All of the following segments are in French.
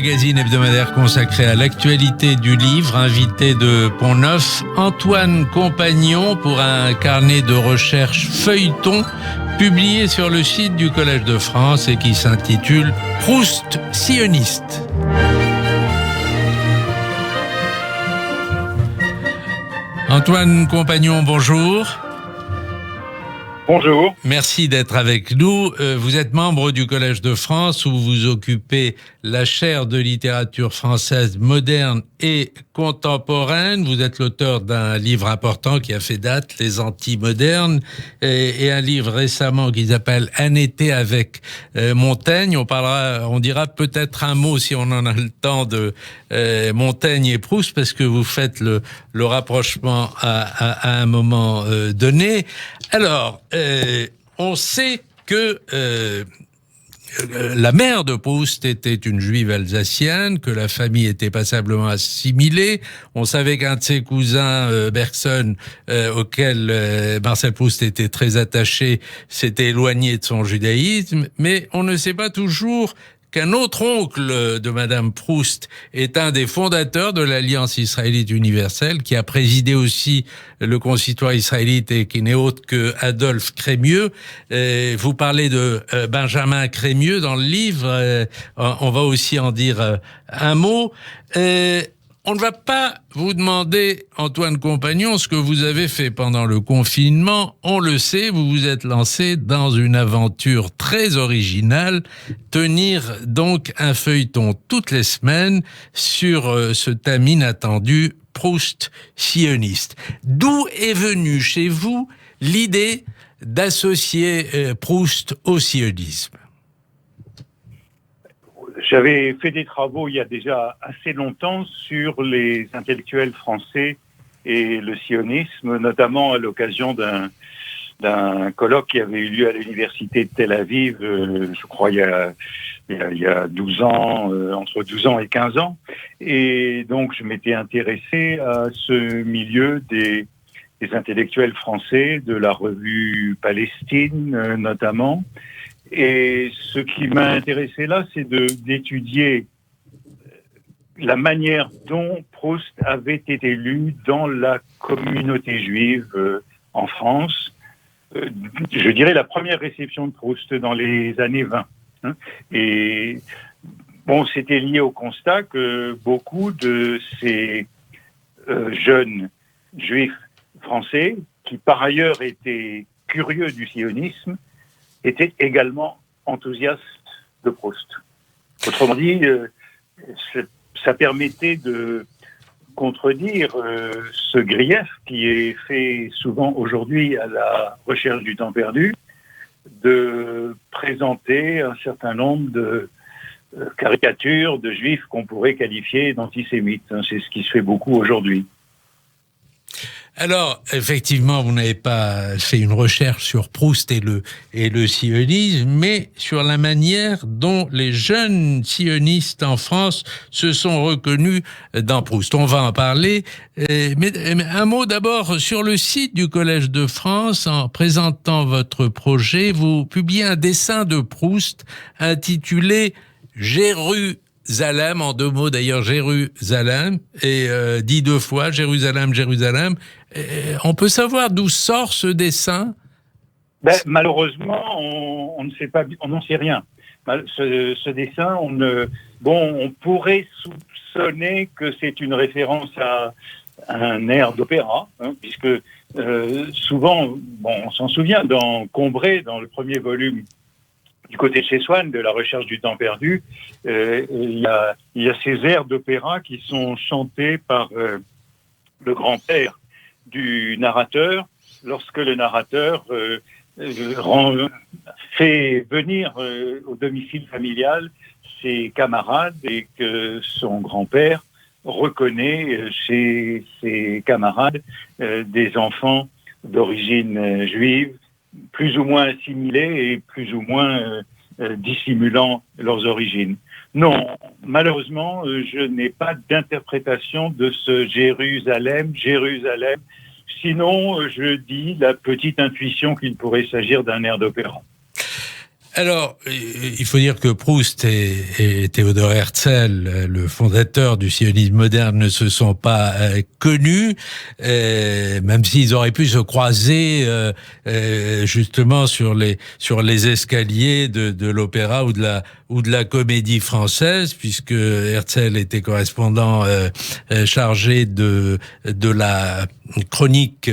magazine hebdomadaire consacré à l'actualité du livre. Invité de Pont-Neuf, Antoine Compagnon pour un carnet de recherche feuilleton publié sur le site du Collège de France et qui s'intitule Proust sioniste. Antoine Compagnon, bonjour. Bonjour. Merci d'être avec nous. Vous êtes membre du Collège de France où vous occupez la chaire de littérature française moderne et contemporaine. Vous êtes l'auteur d'un livre important qui a fait date, Les Anti-modernes, et un livre récemment qui s'appelle Un été avec Montaigne. On dira peut-être un mot, si on en a le temps, de Montaigne et Proust, parce que vous faites le rapprochement à un moment donné. Alors, on sait que la mère de Proust était une juive alsacienne, que la famille était passablement assimilée. On savait qu'un de ses cousins, Bergson, auquel Marcel Proust était très attaché, s'était éloigné de son judaïsme. Mais on ne sait pas toujours qu'un autre oncle de Madame Proust est un des fondateurs de l'Alliance israélite universelle, qui a présidé aussi le consistoire israélite et qui n'est autre que Adolphe Crémieux. Vous parlez de Benjamin Crémieux dans le livre. On va aussi en dire un mot. On ne va pas vous demander, Antoine Compagnon, ce que vous avez fait pendant le confinement. On le sait, vous vous êtes lancé dans une aventure très originale, tenir donc un feuilleton toutes les semaines sur ce thème inattendu, Proust sioniste. D'où est venue chez vous l'idée d'associer Proust au sionisme ? J'avais fait des travaux il y a déjà assez longtemps sur les intellectuels français et le sionisme, notamment à l'occasion d'un colloque qui avait eu lieu à l'université de Tel Aviv, je crois il y a 12 ans, entre 12 ans et 15 ans. Et donc je m'étais intéressé à ce milieu des intellectuels français, de la revue Palestine notamment. Et ce qui m'a intéressé là, c'est d'étudier la manière dont Proust avait été lu dans la communauté juive en France. Je dirais la première réception de Proust dans les années 20. Et bon, c'était lié au constat que beaucoup de ces jeunes juifs français, qui par ailleurs étaient curieux du sionisme, était également enthousiaste de Proust. Autrement dit, ça permettait de contredire ce grief qui est fait souvent aujourd'hui à la recherche du temps perdu, de présenter un certain nombre de caricatures de juifs qu'on pourrait qualifier d'antisémites. C'est ce qui se fait beaucoup aujourd'hui. Alors, effectivement, vous n'avez pas fait une recherche sur Proust et le sionisme, mais sur la manière dont les jeunes sionistes en France se sont reconnus dans Proust. On va en parler, mais un mot d'abord sur le site du Collège de France. En présentant votre projet, vous publiez un dessin de Proust intitulé « Jérusalem », en deux mots d'ailleurs, Jérusalem, et dit deux fois, Jérusalem, Jérusalem. On peut savoir d'où sort ce dessin ? Malheureusement, on ne sait pas, on n'en sait rien. Ce dessin, on pourrait soupçonner que c'est une référence à un air d'opéra, puisque souvent, on s'en souvient, dans Combray, dans le premier volume du côté de chez Swann, de la recherche du temps perdu, il y a ces airs d'opéra qui sont chantés par le grand-père du narrateur, lorsque le narrateur fait venir au domicile familial ses camarades et que son grand-père reconnaît chez ses camarades des enfants d'origine juive, plus ou moins assimilés et plus ou moins dissimulant leurs origines. Non, malheureusement, je n'ai pas d'interprétation de ce Jérusalem. Sinon, je dis la petite intuition qu'il pourrait s'agir d'un air d'opéra. Alors, il faut dire que Proust et Théodore Herzl, le fondateur du sionisme moderne, ne se sont pas connus, même s'ils auraient pu se croiser justement sur les escaliers de l'opéra ou de la comédie française, puisque Herzl était correspondant chargé de la chronique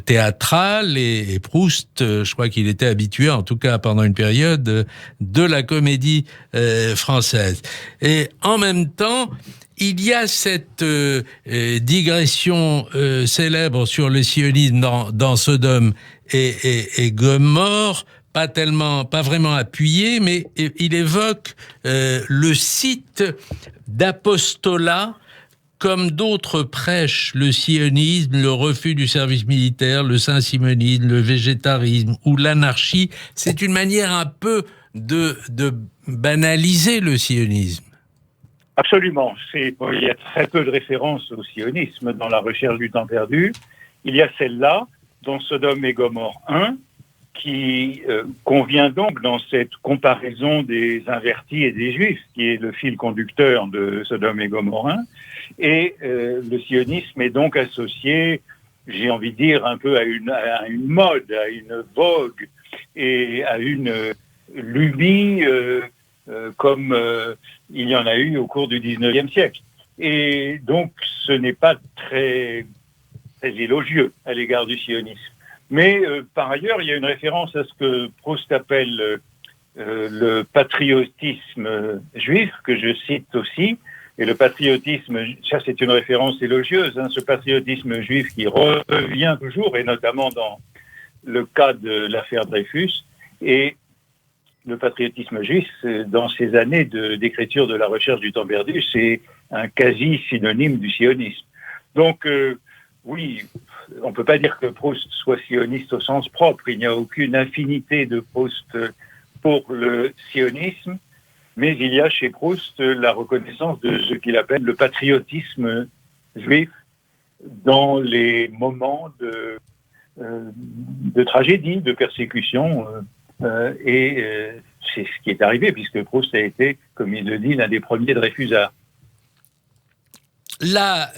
théâtrale et Proust, je crois qu'il était habitué, en tout cas pendant une période, de la comédie française. Et en même temps, il y a cette digression célèbre sur le sionisme dans Sodome et Gomorrhe, pas vraiment appuyé, mais il évoque le site d'apostolat. Comme d'autres prêchent le sionisme, le refus du service militaire, le saint-simonisme, le végétarisme ou l'anarchie, c'est une manière un peu de banaliser le sionisme. Absolument. Il y a très peu de références au sionisme dans la recherche du temps perdu. Il y a celle-là, dans Sodome et Gomorrhe 1, qui convient donc dans cette comparaison des invertis et des juifs, qui est le fil conducteur de Sodome et Gomorrhe 1. Et le sionisme est donc associé, j'ai envie de dire, un peu à une mode, à une vogue et à une lubie comme il y en a eu au cours du XIXe siècle. Et donc, ce n'est pas très élogieux à l'égard du sionisme. Mais par ailleurs, il y a une référence à ce que Proust appelle le patriotisme juif, que je cite aussi. Et le patriotisme, ça c'est une référence élogieuse, ce patriotisme juif qui revient toujours, et notamment dans le cas de l'affaire Dreyfus. Et le patriotisme juif, dans ces années d'écriture de la recherche du temps perdu, c'est un quasi-synonyme du sionisme. Donc, oui, on ne peut pas dire que Proust soit sioniste au sens propre. Il n'y a aucune affinité de Proust pour le sionisme, mais il y a chez Proust la reconnaissance de ce qu'il appelle le patriotisme juif dans les moments de tragédie, de persécution. Et c'est ce qui est arrivé, puisque Proust a été, comme il le dit, l'un des premiers Dreyfusards. La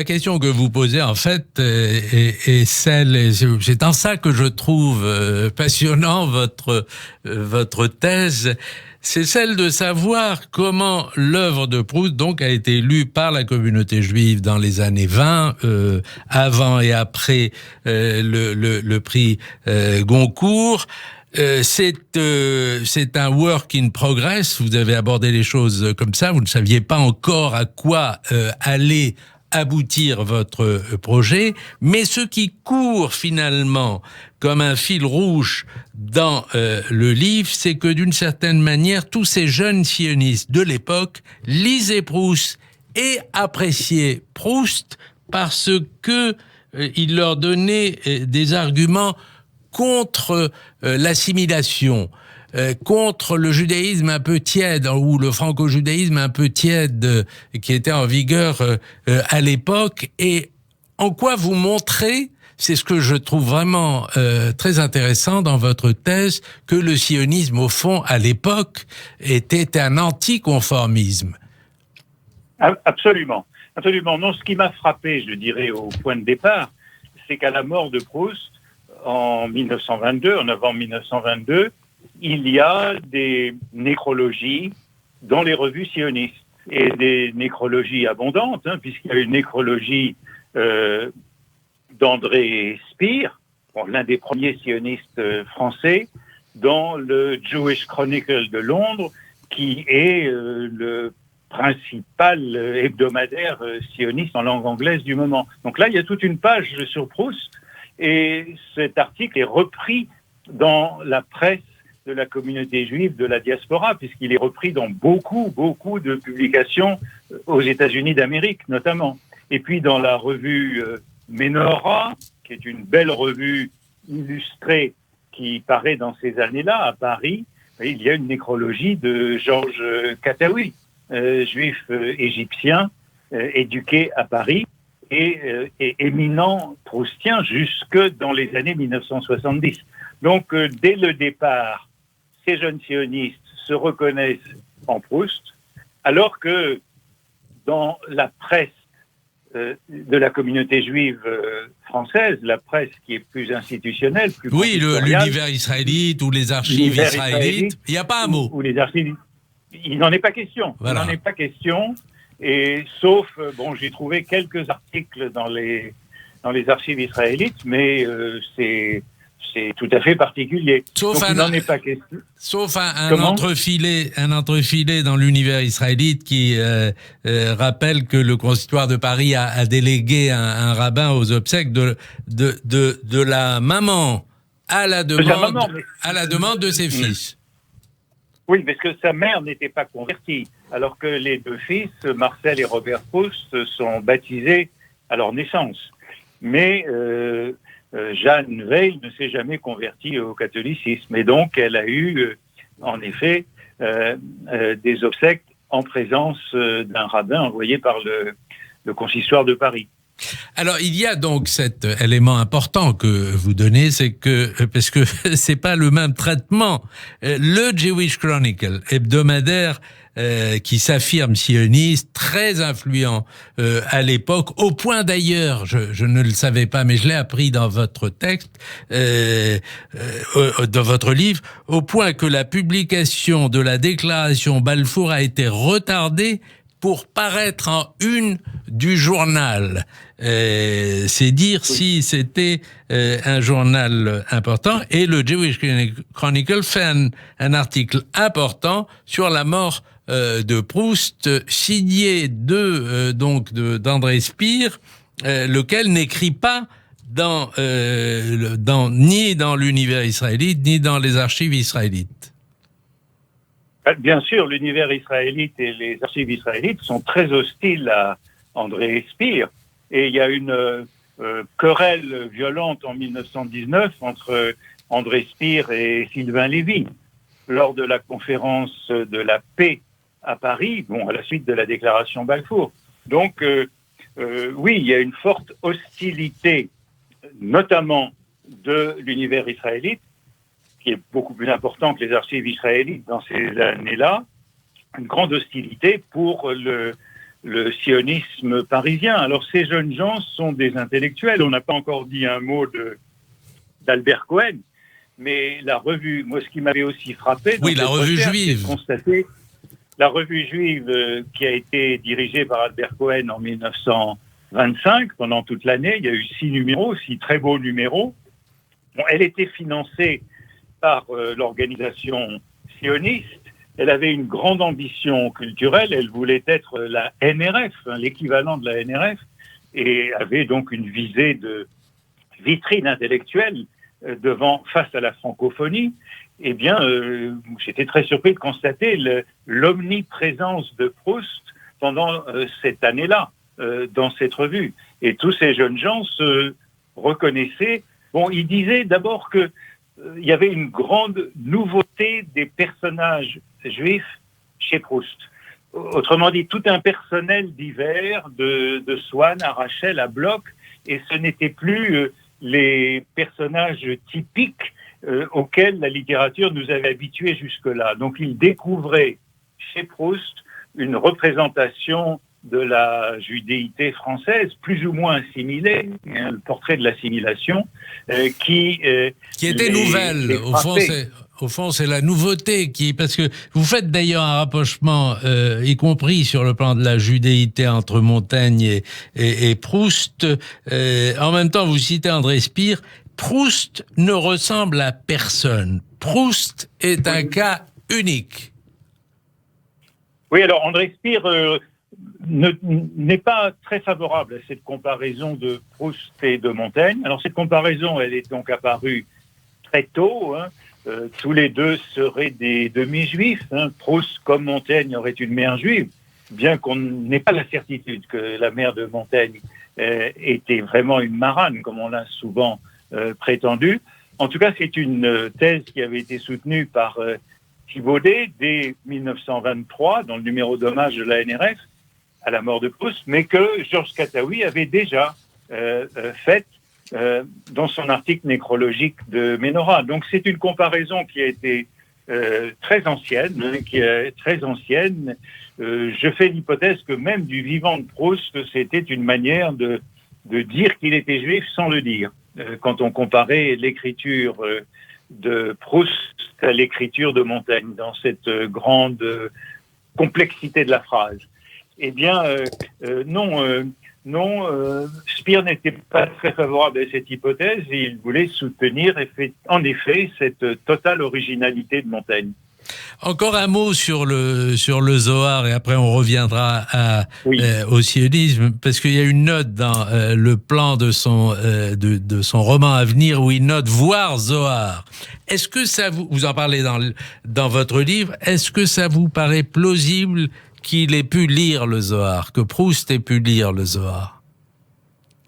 question que vous posez, en fait, est celle, c'est en ça que je trouve passionnant votre thèse, c'est celle de savoir comment l'œuvre de Proust donc a été lue par la communauté juive dans les années 20, avant et après le prix Goncourt. C'est un work in progress. Vous avez abordé les choses comme ça. Vous ne saviez pas encore à quoi allait aboutir votre projet, mais ce qui court finalement comme un fil rouge dans le livre, c'est que d'une certaine manière, tous ces jeunes sionistes de l'époque lisaient Proust et appréciaient Proust parce que il leur donnait des arguments contre l'assimilation, contre le judaïsme un peu tiède, ou le franco-judaïsme un peu tiède qui était en vigueur à l'époque, et en quoi vous montrez, c'est ce que je trouve vraiment très intéressant dans votre thèse, que le sionisme, au fond, à l'époque, était un anticonformisme. Absolument. Absolument. Non, ce qui m'a frappé, je dirais, au point de départ, c'est qu'à la mort de Proust, en 1922, en novembre 1922, il y a des nécrologies dans les revues sionistes, et des nécrologies abondantes, puisqu'il y a une nécrologie d'André Speer, l'un des premiers sionistes français, dans le Jewish Chronicle de Londres, qui est le principal hebdomadaire sioniste en langue anglaise du moment. Donc là, il y a toute une page sur Proust, et cet article est repris dans la presse de la communauté juive de la diaspora, puisqu'il est repris dans beaucoup de publications aux États-Unis d'Amérique, notamment. Et puis dans la revue Menorah, qui est une belle revue illustrée qui paraît dans ces années-là à Paris, il y a une nécrologie de Georges Kataoui, juif égyptien, éduqué à Paris, et éminent proustien jusque dans les années 1970. Donc, dès le départ, ces jeunes sionistes se reconnaissent en Proust, alors que dans la presse de la communauté juive française, la presse qui est plus institutionnelle, plus oui, l'univers israélite ou les archives israélites, il n'y a pas un mot. Ou les archives, il n'en est pas question. Voilà. Il n'en est pas question. Et sauf, j'ai trouvé quelques articles dans les archives israélites, mais c'est tout à fait particulier. Sauf il n'en est pas question. Sauf un entrefilet dans l'univers israélite qui rappelle que le consistoire de Paris a délégué un rabbin aux obsèques de la maman à la demande de ses fils. Oui, parce que sa mère n'était pas convertie, alors que les deux fils, Marcel et Robert Proust, sont baptisés à leur naissance. Mais Jeanne Weil ne s'est jamais convertie au catholicisme. Et donc, elle a eu, en effet, des obsèques en présence d'un rabbin envoyé par le consistoire de Paris. Alors, il y a donc cet élément important que vous donnez, c'est que, parce que c'est pas le même traitement, le Jewish Chronicle hebdomadaire qui s'affirme sioniste, très influent à l'époque, au point d'ailleurs, je ne le savais pas, mais je l'ai appris dans votre texte, dans votre livre, au point que la publication de la déclaration Balfour a été retardée pour paraître en une du journal. C'est dire si c'était un journal important. Et le Jewish Chronicle fait un article important sur la mort de Proust, signé d'André Spire, lequel n'écrit pas ni dans l'univers israélite, ni dans les archives israélites. Bien sûr, l'univers israélite et les archives israélites sont très hostiles à André Spire. Et il y a une querelle violente en 1919 entre André Spire et Sylvain Lévy lors de la conférence de la paix à Paris, à la suite de la déclaration Balfour. Donc, oui, il y a une forte hostilité, notamment de l'univers israélite, qui est beaucoup plus important que les archives israélites dans ces années-là, une grande hostilité pour le sionisme parisien. Alors, ces jeunes gens sont des intellectuels. On n'a pas encore dit un mot d'Albert Cohen, mais la revue, moi, ce qui m'avait aussi frappé... Oui, la revue juive. Constater la revue juive qui a été dirigée par Albert Cohen en 1925, pendant toute l'année. Il y a eu 6 numéros, 6 très beaux numéros. Elle était financée par l'organisation sioniste. Elle avait une grande ambition culturelle. Elle voulait être la NRF, l'équivalent de la NRF, et avait donc une visée de vitrine intellectuelle face à la francophonie. Eh bien, j'étais très surpris de constater l'omniprésence de Proust pendant cette année-là, dans cette revue. Et tous ces jeunes gens se reconnaissaient. Ils disaient d'abord que il y avait une grande nouveauté des personnages juifs chez Proust. Autrement dit, tout un personnel divers, de Swann à Rachel à Bloch, et ce n'était plus les personnages typiques auxquels la littérature nous avait habitués jusque-là. Donc il découvrait chez Proust une représentation de la judéité française, plus ou moins assimilée, le portrait de l'assimilation, qui était nouvelle. Au fond, c'est la nouveauté parce que vous faites d'ailleurs un rapprochement, y compris sur le plan de la judéité entre Montaigne et Proust. En même temps, vous citez André Spire. Proust ne ressemble à personne. Proust est un cas unique. Oui, alors André Spire n'est pas très favorable à cette comparaison de Proust et de Montaigne. Alors cette comparaison, elle est donc apparue très tôt. Tous les deux seraient des demi-juifs. Proust, comme Montaigne, aurait une mère juive, bien qu'on n'ait pas la certitude que la mère de Montaigne était vraiment une marane, comme on l'a souvent prétendu. En tout cas, c'est une thèse qui avait été soutenue par Thibaudet dès 1923, dans le numéro d'hommage de la NRF, à la mort de Proust, mais que Georges Kataoui avait déjà faite dans son article nécrologique de Ménora. Donc c'est une comparaison qui a été très ancienne, qui est très ancienne. Je fais l'hypothèse que même du vivant de Proust, c'était une manière de dire qu'il était juif sans le dire. Quand on comparait l'écriture de Proust à l'écriture de Montaigne, dans cette grande complexité de la phrase. Eh bien, non, Spire n'était pas très favorable à cette hypothèse et il voulait soutenir en effet cette totale originalité de Montaigne. Encore un mot sur le Zohar et après on reviendra au sionisme, parce qu'il y a une note dans le plan de son roman à venir où il note voir Zohar. Est-ce que ça vous en parlez dans votre livre, est-ce que ça vous paraît plausible qu'il ait pu lire le Zohar, que Proust ait pu lire le Zohar?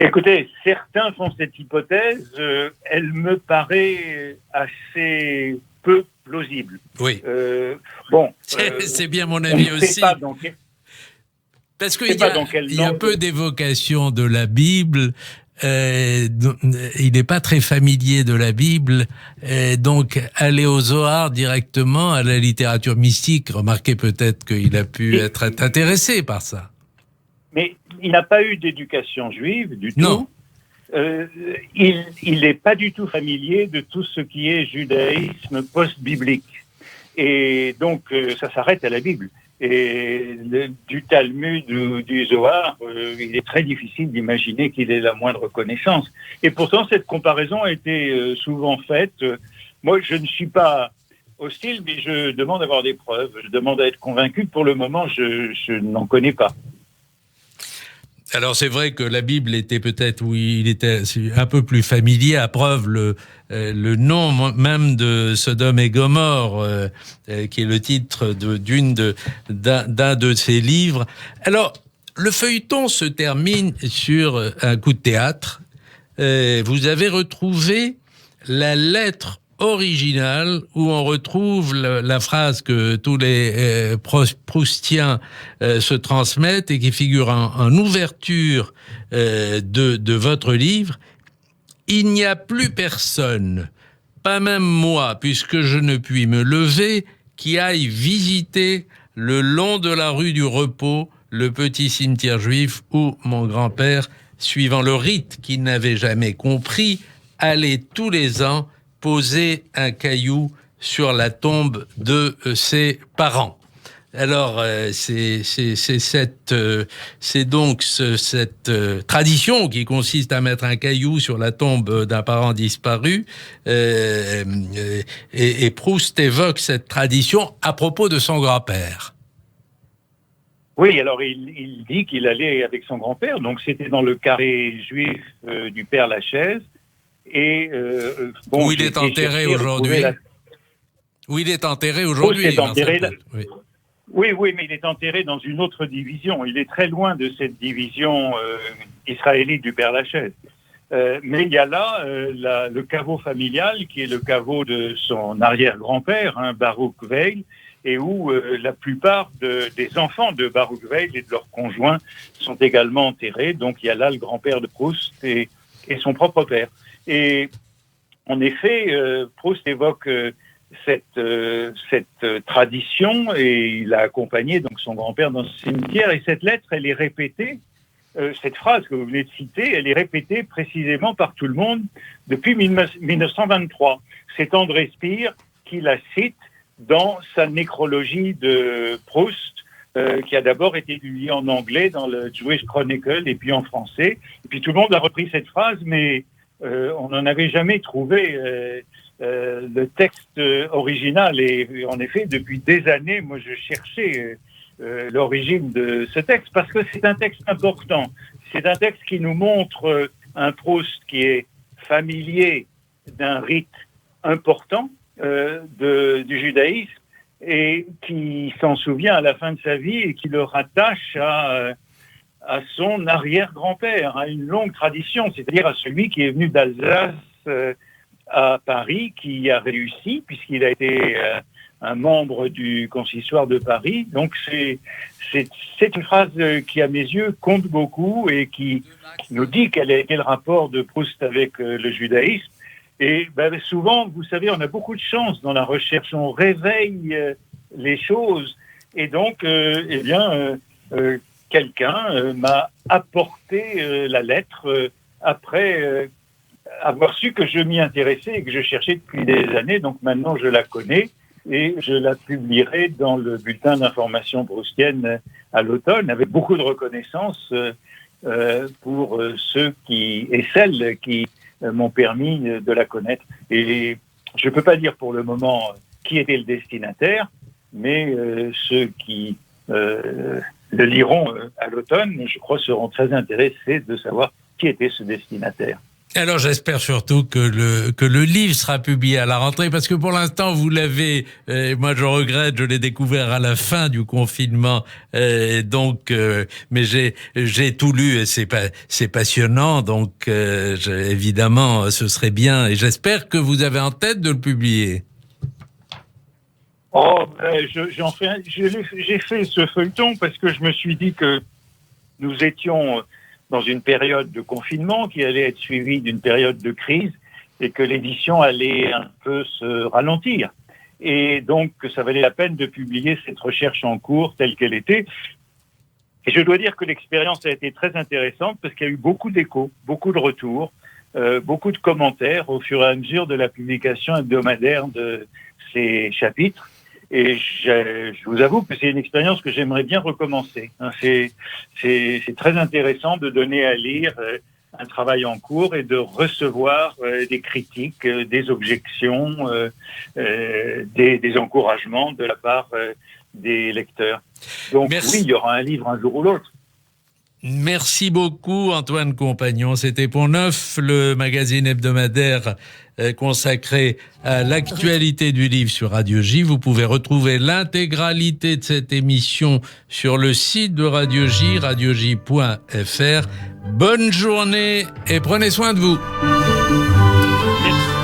Écoutez, certains font cette hypothèse, elle me paraît assez peu plausible. Oui. C'est bien mon avis aussi. Parce qu'il y a peu d'évocation de la Bible. Il n'est pas très familier de la Bible, donc aller au Zohar directement, à la littérature mystique, remarquez peut-être qu'il a pu être intéressé par ça. Mais il n'a pas eu d'éducation juive du tout. Non. Il n'est pas du tout familier de tout ce qui est judaïsme post-biblique. Et donc, ça s'arrête à la Bible. Et du Talmud ou du Zohar, il est très difficile d'imaginer qu'il ait la moindre connaissance. Et pourtant, cette comparaison a été souvent faite. Moi, je ne suis pas hostile, mais je demande à avoir des preuves. Je demande à être convaincu. Pour le moment, je n'en connais pas. Alors c'est vrai que la Bible était peut-être où il était un peu plus familier, à preuve le nom même de Sodome et Gomorrhe, qui est le titre d'un de ses livres. Alors le feuilleton se termine sur un coup de théâtre. Vous avez retrouvé la lettre originale où on retrouve la phrase que tous les proustiens se transmettent et qui figure en ouverture de votre livre. Il n'y a plus personne, pas même moi, puisque je ne puis me lever, qui aille visiter le long de la rue du Repos le petit cimetière juif où mon grand-père, suivant le rite qu'il n'avait jamais compris, allait tous les ans poser un caillou sur la tombe de ses parents. Alors, c'est donc cette tradition qui consiste à mettre un caillou sur la tombe d'un parent disparu, et Proust évoque cette tradition à propos de son grand-père. Oui, alors il dit qu'il allait avec son grand-père, donc c'était dans le carré juif du Père Lachaise. Et où il est enterré aujourd'hui. Où il est enterré aujourd'hui. Oui, mais il est enterré dans une autre division. Il est très loin de cette division israélite du Père Lachaise. Mais il y a là le caveau familial, qui est le caveau de son arrière-grand-père, Baruch Weil, et où la plupart des enfants de Baruch Weil et de leurs conjoints sont également enterrés. Donc il y a là le grand-père de Proust et son propre père. Et en effet, Proust évoque cette tradition et il a accompagné donc son grand-père dans ce cimetière. Et cette lettre, elle est répétée, cette phrase que vous venez de citer, elle est répétée précisément par tout le monde depuis 1923. C'est André Spire qui la cite dans sa nécrologie de Proust, qui a d'abord été publiée en anglais dans le Jewish Chronicle et puis en français. Et puis tout le monde a repris cette phrase, mais on n'en avait jamais trouvé le texte original. Et en effet, depuis des années, moi, je cherchais l'origine de ce texte parce que c'est un texte important. C'est un texte qui nous montre un Proust qui est familier d'un rite important du judaïsme et qui s'en souvient à la fin de sa vie et qui le rattache à son arrière-grand-père, à une longue tradition, c'est-à-dire à celui qui est venu d'Alsace à Paris, qui a réussi, puisqu'il a été un membre du consistoire de Paris. Donc c'est une phrase qui, à mes yeux, compte beaucoup et qui nous dit quel est le rapport de Proust avec le judaïsme. Et souvent, vous savez, on a beaucoup de chance dans la recherche, on réveille les choses. Et donc, quelqu'un m'a apporté la lettre après avoir su que je m'y intéressais et que je cherchais depuis des années. Donc maintenant, je la connais et je la publierai dans le bulletin d'information proustienne à l'automne, avec beaucoup de reconnaissance pour ceux et celles qui m'ont permis de la connaître. Et je ne peux pas dire pour le moment qui était le destinataire, mais ceux qui le liront à l'automne, je crois, seront très intéressés de savoir qui était ce destinataire. Alors j'espère surtout que le livre sera publié à la rentrée, parce que pour l'instant vous l'avez, moi je regrette, je l'ai découvert à la fin du confinement, mais j'ai tout lu et c'est passionnant, donc évidemment ce serait bien, et j'espère que vous avez en tête de le publier. J'ai fait ce feuilleton parce que je me suis dit que nous étions dans une période de confinement qui allait être suivie d'une période de crise et que l'édition allait un peu se ralentir. Et donc, ça valait la peine de publier cette recherche en cours telle qu'elle était. Et je dois dire que l'expérience a été très intéressante parce qu'il y a eu beaucoup d'échos, beaucoup de retours, beaucoup de commentaires au fur et à mesure de la publication hebdomadaire de ces chapitres. Et je vous avoue que c'est une expérience que j'aimerais bien recommencer. C'est très intéressant de donner à lire un travail en cours et de recevoir des critiques, des objections, des encouragements de la part des lecteurs. Donc Merci. Oui, il y aura un livre un jour ou l'autre. Merci beaucoup Antoine Compagnon. C'était Pont Neuf, le magazine hebdomadaire consacré à l'actualité du livre sur Radio J. Vous pouvez retrouver l'intégralité de cette émission sur le site de Radio J, radioj.fr. Bonne journée et prenez soin de vous. Merci.